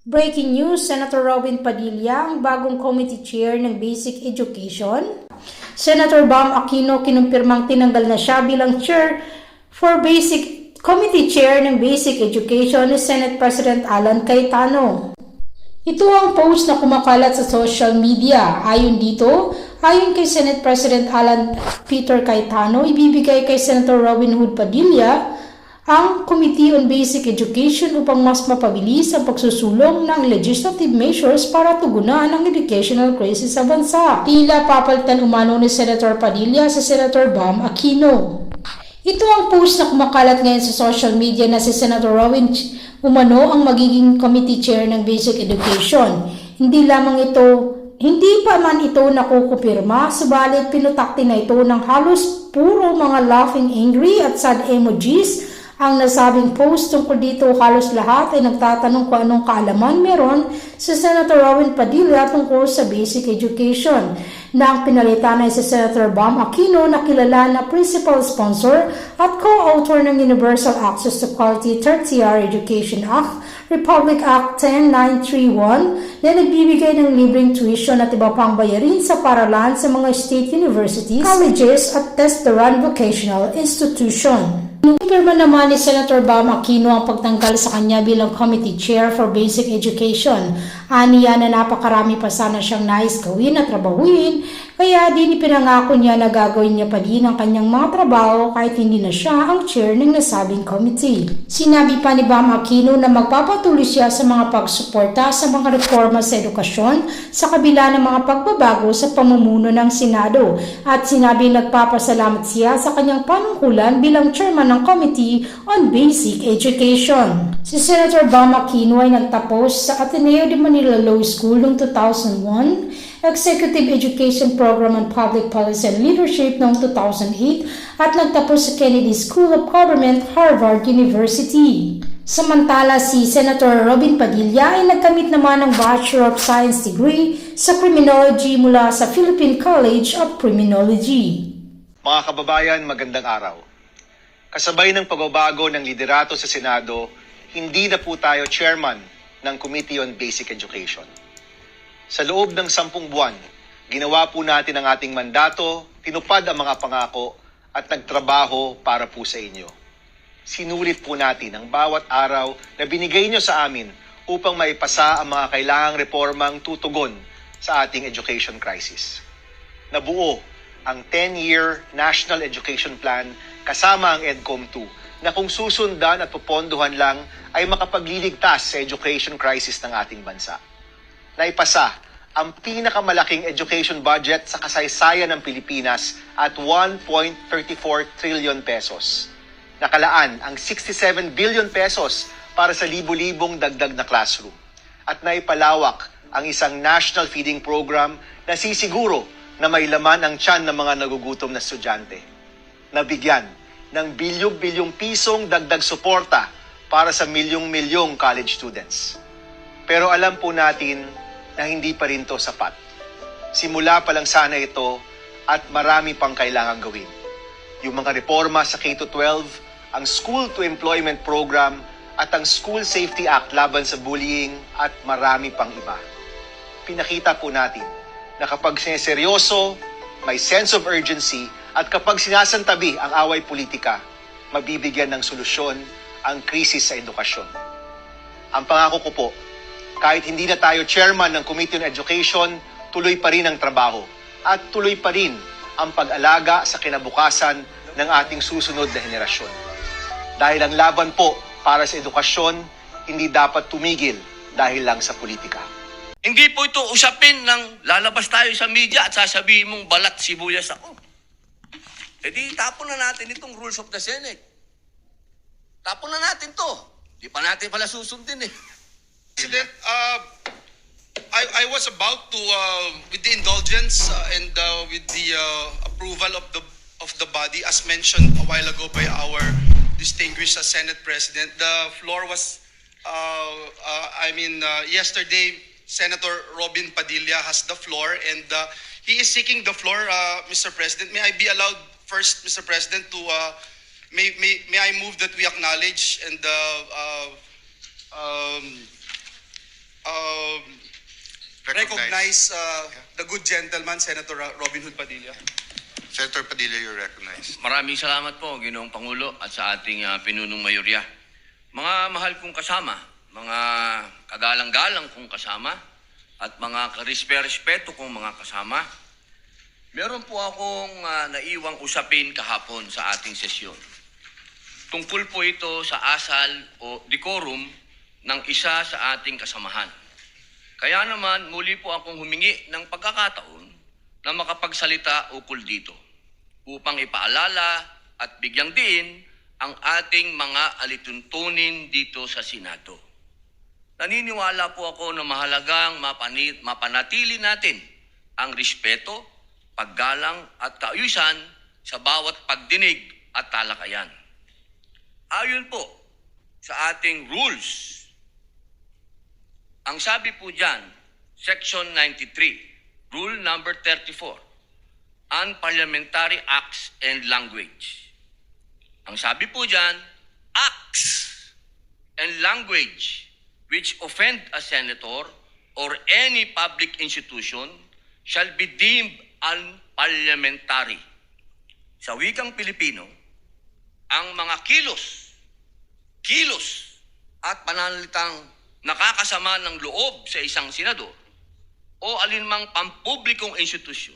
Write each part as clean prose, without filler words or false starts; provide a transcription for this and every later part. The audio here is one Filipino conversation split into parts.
Breaking news, Senator Robin Padilla ang bagong committee chair ng Basic Education. Senator Bam Aquino kinumpirmang tinanggal na siya bilang chair for Committee Chair ng Basic Education ni Senate President Alan Cayetano. Ito ang post na kumakalat sa social media. Ayon kay Senate President Alan Peter Cayetano, ibibigay kay Senator Robin Hood Padilla ang Committee on Basic Education upang mas mapabilis ang pagsusulong ng legislative measures para tugunan ang educational crisis sa bansa. Tila papalitan umano ni Senator Padilla sa Senator Bam Aquino. Ito ang post na kumakalat ngayon sa social media na si Senator Robin umano ang magiging committee chair ng Basic Education. Hindi pa man ito nakukupirma, subalit pinutakti na ito ng halos puro mga laughing angry at sad emojis. Ang nasabing post tungkol dito, halos lahat ay nagtatanong kung anong kaalaman meron si Senator Robin Padilla tungkol sa basic education. Na ang pinalitan ay si Senator Bam Aquino na kilala na principal sponsor at co-author ng Universal Access to Quality Tertiary Education Act, Republic Act 10931, na nagbibigay ng libreng tuition at iba pang bayarin sa paralan sa mga state universities, colleges at test-run vocational institution. Inumpirma naman ni Senator Bam Aquino ang pagtanggal sa kanya bilang Committee Chair for Basic Education. Aniya na napakarami pa sana siyang nais gawin at trabahuin, kaya din ipinangako niya na gagawin niya pa din ang kanyang mga trabaho kahit hindi na siya ang chair ng nasabing committee. Sinabi pa ni Bam Aquino na magpapatuloy siya sa mga pagsuporta sa mga reforma sa edukasyon sa kabila ng mga pagbabago sa pamumuno ng Senado at sinabi nagpapasalamat siya sa kanyang panungkulan bilang chairman ng Committee on Basic Education. Si Senator Bam Aquino ay nagtapos sa Ateneo de Manila Law School noong 2001, Executive Education Program on Public Policy and Leadership noong 2008 at nagtapos sa Kennedy School of Government, Harvard University. Samantala, si Senator Robin Padilla ay nagkamit naman ng Bachelor of Science degree sa Criminology mula sa Philippine College of Criminology. Mga kababayan, magandang araw. Kasabay ng pagbabago ng liderato sa Senado, hindi na po tayo chairman ng Committee on Basic Education. Sa loob ng 10 buwan, ginawa po natin ang ating mandato, tinupad ang mga pangako at nagtrabaho para po sa inyo. Sinulit po natin ang bawat araw na binigay nyo sa amin upang maipasa ang mga kailangang reformang tutugon sa ating education crisis. Nabuo ang 10-year National Education Plan kasama ang EDCOM 2 na kung susundan at pupondohan lang ay makapagliligtas sa education crisis ng ating bansa. Naipasa ang pinakamalaking education budget sa kasaysayan ng Pilipinas at 1.34 trillion pesos. Nakalaan ang 67 billion pesos para sa libu-libong dagdag na classroom. At naipalawak ang isang national feeding program na sisiguro na may laman ang tiyan ng mga nagugutom na estudyante. Nabigyan ng bilyong-bilyong pisong dagdag suporta para sa milyong-milyong college students. Pero alam po natin na hindi pa rin to sapat. Simula pa lang sana ito at marami pang kailangang gawin. Yung mga reforma sa K-12, ang School to Employment Program at ang School Safety Act laban sa bullying at marami pang iba. Pinakita po natin na kapag sineseryoso, may sense of urgency at kapag sinasantabi ang away politika, mabibigyan ng solusyon ang krisis sa edukasyon. Ang pangako ko po, kahit hindi na tayo chairman ng Committee on Education, tuloy pa rin ang trabaho at tuloy pa rin ang pag-alaga sa kinabukasan ng ating susunod na henerasyon. Dahil ang laban po para sa edukasyon, hindi dapat tumigil dahil lang sa politika. Hindi po ito usapin ng lalabas tayo sa media at sasabihin mong balat sibuyas ako. E di tapon na natin itong rules of the Senate. Tapon na natin to. Di pa natin pala susundin eh. President, I was about to, with the indulgence and with the approval of the body, as mentioned a while ago by our distinguished Senate President, the floor was, yesterday, Senator Robin Padilla has the floor, and he is seeking the floor, Mr. President. May I be allowed first, Mr. President, to may I move that we acknowledge and recognize the good gentleman, Senator Robin Hood Padilla. Senator Padilla, you're recognized. Maraming salamat po, Ginoong Pangulo, at sa ating pinunong mayorya. Mga mahal kong kasama, mga kagalang-galang kong kasama, at mga karespeto kong mga kasama, meron po akong naiwang usapin kahapon sa ating sesyon. Tungkol po ito sa asal o decorum ng isa sa ating kasamahan. Kaya naman, muli po akong humingi ng pagkakataon na makapagsalita ukol dito upang ipaalala at bigyang diin ang ating mga alituntunin dito sa Senado. Naniniwala po ako na mahalagang mapanatili natin ang respeto, paggalang at kaayusan sa bawat pagdinig at talakayan. Ayon po sa ating rules, ang sabi po dyan, Section 93, Rule number 34, Unparliamentary Acts and Language. Ang sabi po dyan, acts and language which offend a senator or any public institution shall be deemed unparliamentary. Sa wikang Pilipino, ang mga kilos at pananalitang nakakasama ng loob sa isang senador o alinmang pampublikong institusyon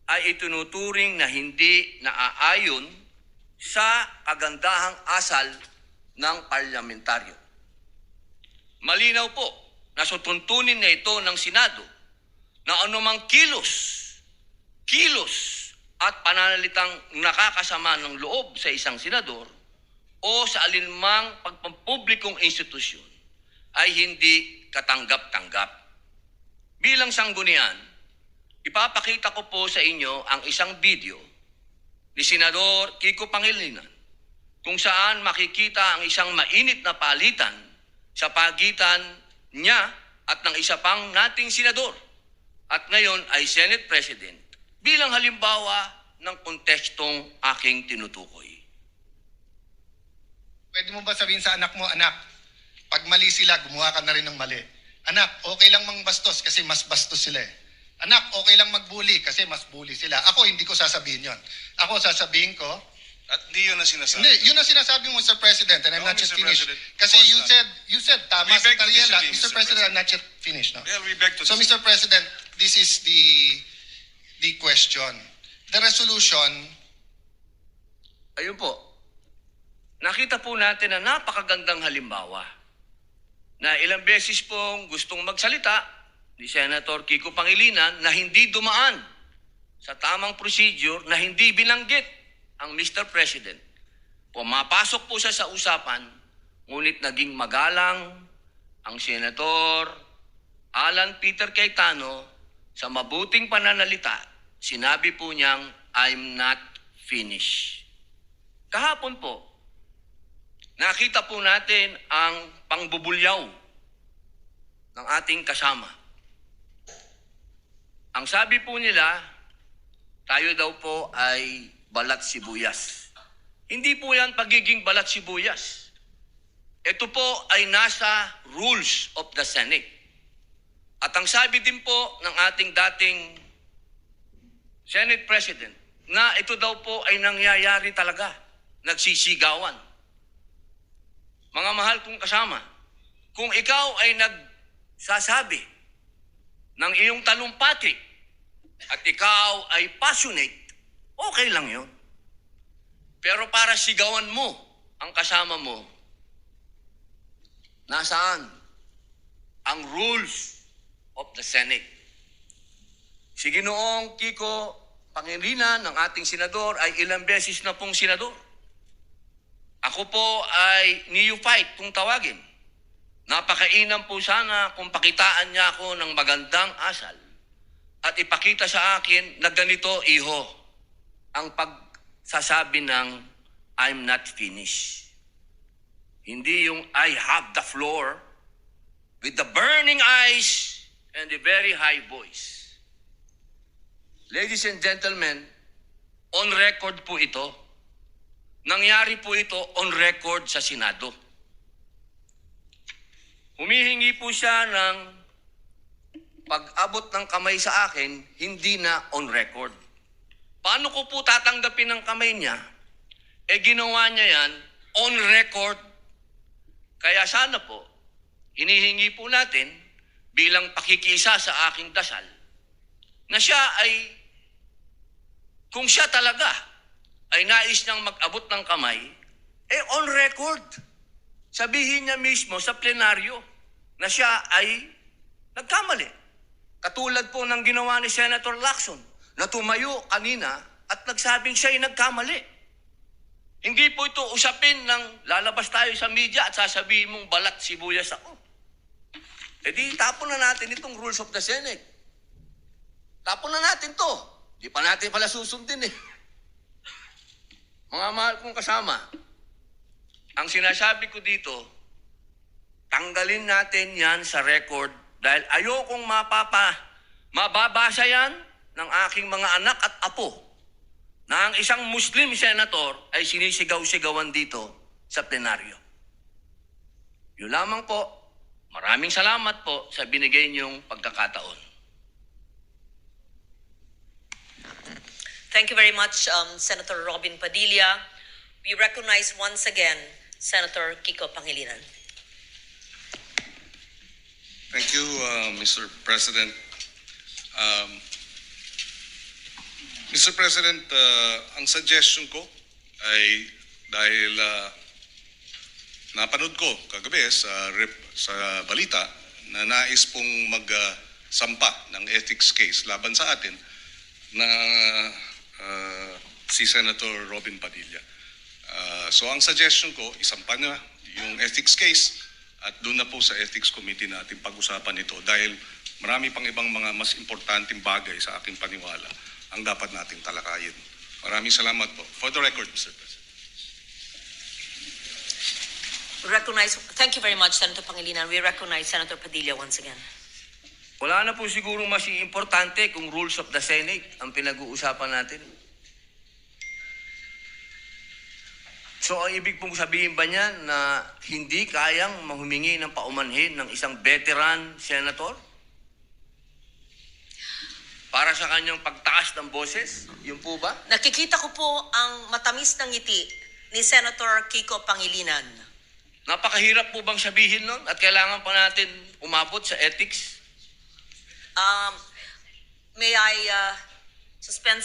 ay itinuturing na hindi naaayon sa kagandahang asal ng parlamentaryo. Malinaw po na sutuntunin na ito ng Senado na anumang kilos at pananalitang nakakasama ng loob sa isang senador o sa alinmang pagpampublikong institusyon ay hindi katanggap-tanggap. Bilang sanggunian, ipapakita ko po sa inyo ang isang video ni Senador Kiko Pangilinan kung saan makikita ang isang mainit na palitan sa pagitan niya at ng isa pang nating senador at ngayon ay Senate President bilang halimbawa ng kontekstong aking tinutukoy. Pwede mo ba sabihin sa anak mo, anak, pag mali sila, gumawa ka na rin ng mali. Anak, okay lang mangbastos kasi mas bastos sila eh. Anak, okay lang magbully kasi mas bully sila. Ako, hindi ko sasabihin yon. Ako, sasabihin ko, At hindi yun ang sinasabi. hindi, yun ang sinasabi mo, Mr. President, and I'm No, not yet Mr. finished. President. Kasi Of course you said, tama We si beg to Tariela. disagree, Mr. President, I'm not yet finished. No? Well, we beg to So, disagree. Mr. President, this is the question. The resolution, Ayun po, nakita po natin na napakagandang halimbawa na ilang beses pong gustong magsalita ni Senator Kiko Pangilinan na hindi dumaan sa tamang procedure na hindi binanggit ang Mr. President. Pumapasok po siya sa usapan, ngunit naging magalang ang Senator Alan Peter Cayetano sa mabuting pananalita. Sinabi po niyang, I'm not finished. Kahapon po, nakita po natin ang pangbubulyaw ng ating kasama. Ang sabi po nila, tayo daw po ay balat sibuyas. Hindi po yan pagiging balat sibuyas. Ito po ay nasa rules of the Senate. At ang sabi din po ng ating dating Senate President, na ito daw po ay nangyayari talaga, nagsisigawan. Mga mahal kong kasama, kung ikaw ay nagsasabi ng iyong talumpati at ikaw ay passionate, okay lang yun. Pero para sigawan mo ang kasama mo, nasaan ang rules of the Senate? Si Ginoong Kiko Pangilinan ng ating senador ay ilang beses na pong senador. Ako po ay neophyte kung tawagin. Napakainam po sana kung pakitaan niya ako ng magandang asal at ipakita sa akin na ganito, iho, ang pagsasabi ng I'm not finished. Hindi yung I have the floor with the burning eyes and the very high voice. Ladies and gentlemen, on record po ito. Nangyari po ito on record sa Senado. Humihingi po siya ng pag-abot ng kamay sa akin, hindi na on record. Paano ko po tatanggapin ng kamay niya? Ginawa niya yan on record. Kaya sana po, hinihingi po natin bilang pakikisa sa aking dasal na siya ay, kung siya talaga ay nais niyang mag-abot ng kamay, on record. Sabihin niya mismo sa plenaryo na siya ay nagkamali. Katulad po ng ginawa ni Senator Lacson na tumayo kanina at nagsabing siya ay nagkamali. Hindi po ito usapin ng lalabas tayo sa media at sasabihin mong balat sibuyas ako. Tapon na natin itong rules of the Senate. Tapon na natin to. Di pa natin pala susundin eh. Mga mahal kong kasama, ang sinasabi ko dito, tanggalin natin yan sa record dahil ayokong mababasa yan ng aking mga anak at apo na ang isang Muslim senator ay sinisigaw-sigawan dito sa plenaryo. Yun lamang po. Maraming salamat po sa binigay niyong pagkakataon. Thank you very much, Senator Robin Padilla. We recognize once again Senator Kiko Pangilinan. Thank you, Mr. President. Mr. President, ang suggestion ko ay dahil napanood ko kagabi sa balita na nais pong magsampa ng ethics case laban sa atin na si Senator Robin Padilla. So ang suggestion ko, isampa na yung ethics case at doon na po sa ethics committee natin pag-usapan ito dahil marami pang ibang mga mas importanteng bagay sa aking paniwala ang dapat nating talakayin. Maraming salamat po. For the record, Mr. President. Thank you very much, Senator Pangilinan. We recognize Senator Padilla once again. Wala na po siguro mas importante kung rules of the Senate ang pinag-uusapan natin. So, ang ibig pong sabihin ba niya na hindi kayang mahumingi ng paumanhin ng isang veteran senator? Para sa kanyang pagtaas ng boses? Yun po ba? Nakikita ko po ang matamis na ngiti ni Senator Kiko Pangilinan. Napakahirap po bang sabihin nun? At kailangan pa natin umabot sa ethics? May I suspend